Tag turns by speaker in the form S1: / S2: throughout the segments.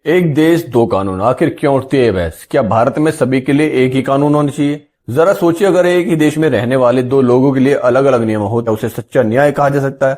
S1: एक देश दो कानून, आखिर क्यों उठती है ये बहस? क्या भारत में सभी के लिए एक ही कानून होने चाहिए? जरा सोचिए, अगर एक ही देश में रहने वाले दो लोगों के लिए अलग अलग नियम हो तो उसे सच्चा न्याय कहा जा सकता है?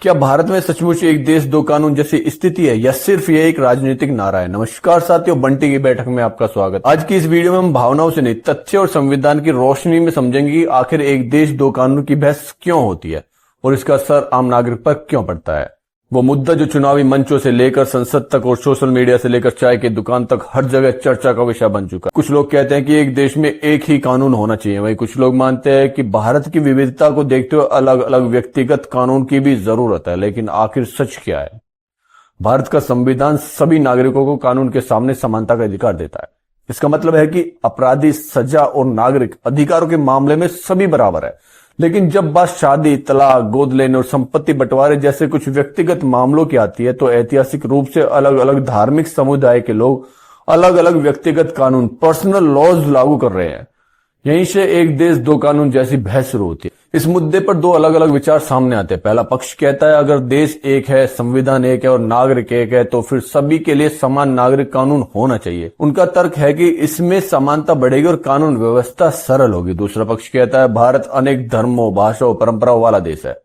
S1: क्या भारत में सचमुच एक देश दो कानून जैसी स्थिति है या सिर्फ ये एक राजनीतिक नारा है? नमस्कार साथियों, बंटी की बैठक में आपका स्वागत। आज की इस वीडियो में हम भावनाओं से नहीं, तथ्य और संविधान की रोशनी में समझेंगे कि आखिर एक देश दो कानून की बहस क्यों होती है और इसका असर आम नागरिक पर क्यों पड़ता है। वो मुद्दा जो चुनावी मंचों से लेकर संसद तक और सोशल मीडिया से लेकर चाय की दुकान तक हर जगह चर्चा का विषय बन चुका है। कुछ लोग कहते हैं कि एक देश में एक ही कानून होना चाहिए, वहीं कुछ लोग मानते हैं कि भारत की विविधता को देखते हुए अलग अलग व्यक्तिगत कानून की भी जरूरत है। लेकिन आखिर सच क्या है? भारत का संविधान सभी नागरिकों को कानून के सामने समानता का अधिकार देता है। इसका मतलब है कि अपराधी, सजा और नागरिक अधिकारों के मामले में सभी बराबर है। लेकिन जब बात शादी, तलाक, गोद लेने और संपत्ति बंटवारे जैसे कुछ व्यक्तिगत मामलों की आती है तो ऐतिहासिक रूप से अलग अलग धार्मिक समुदाय के लोग अलग अलग व्यक्तिगत कानून, पर्सनल लॉज लागू कर रहे हैं। यहीं से एक देश दो कानून जैसी बहस शुरू होती है। इस मुद्दे पर दो अलग अलग विचार सामने आते हैं। पहला पक्ष कहता है अगर देश एक है, संविधान एक है और नागरिक एक है तो फिर सभी के लिए समान नागरिक कानून होना चाहिए। उनका तर्क है कि इसमें समानता बढ़ेगी और कानून व्यवस्था सरल होगी। दूसरा पक्ष कहता है भारत अनेक धर्मों, भाषाओं, परंपराओं वाला देश है,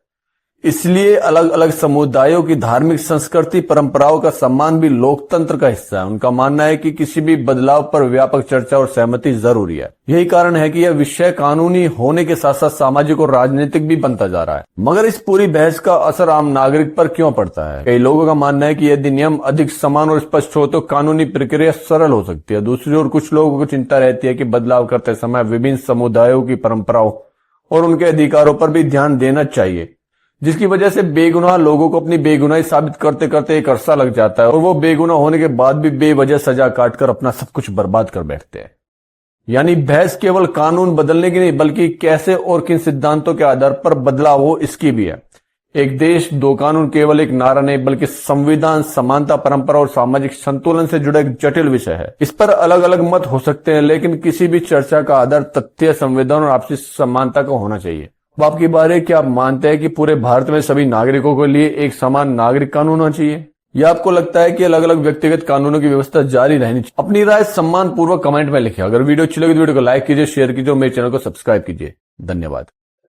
S1: इसलिए अलग अलग समुदायों की धार्मिक संस्कृति, परंपराओं का सम्मान भी लोकतंत्र का हिस्सा है। उनका मानना है कि किसी भी बदलाव पर व्यापक चर्चा और सहमति जरूरी है। यही कारण है कि यह विषय कानूनी होने के साथ साथ सामाजिक और राजनीतिक भी बनता जा रहा है। मगर इस पूरी बहस का असर आम नागरिक पर क्यों पड़ता है? कई लोगों का मानना है कि यदि नियम अधिक समान और स्पष्ट हो तो कानूनी प्रक्रिया सरल हो सकती है। दूसरी ओर कुछ लोगों को चिंता रहती है कि बदलाव करते समय विभिन्न समुदायों की परंपराओं और उनके अधिकारों पर भी ध्यान देना चाहिए, जिसकी वजह से बेगुनाह लोगों को अपनी बेगुनाही साबित करते करते एक अरसा लग जाता है और वो बेगुनाह होने के बाद भी बेवजह सजा काटकर अपना सब कुछ बर्बाद कर बैठते हैं। यानी बहस केवल कानून बदलने की नहीं, बल्कि कैसे और किन सिद्धांतों के आधार पर बदलाव हो इसकी भी है। एक देश दो कानून केवल एक नारा नहीं, बल्कि संविधान, समानता, परंपरा और सामाजिक संतुलन से जुड़ा एक जटिल विषय है। इस पर अलग अलग मत हो सकते हैं, लेकिन किसी भी चर्चा का आधार तथ्य, संविधान और आपसी समानता का होना चाहिए। अब आपकी बात है कि आप मानते हैं कि पूरे भारत में सभी नागरिकों के लिए एक समान नागरिक कानून होना चाहिए, या आपको लगता है कि अलग अलग व्यक्तिगत कानूनों की व्यवस्था जारी रहनी चाहिए? अपनी राय सम्मान पूर्वक कमेंट में लिखें। अगर वीडियो अच्छी लगी तो वीडियो को लाइक कीजिए, शेयर कीजिए और मेरे चैनल को सब्सक्राइब कीजिए। धन्यवाद।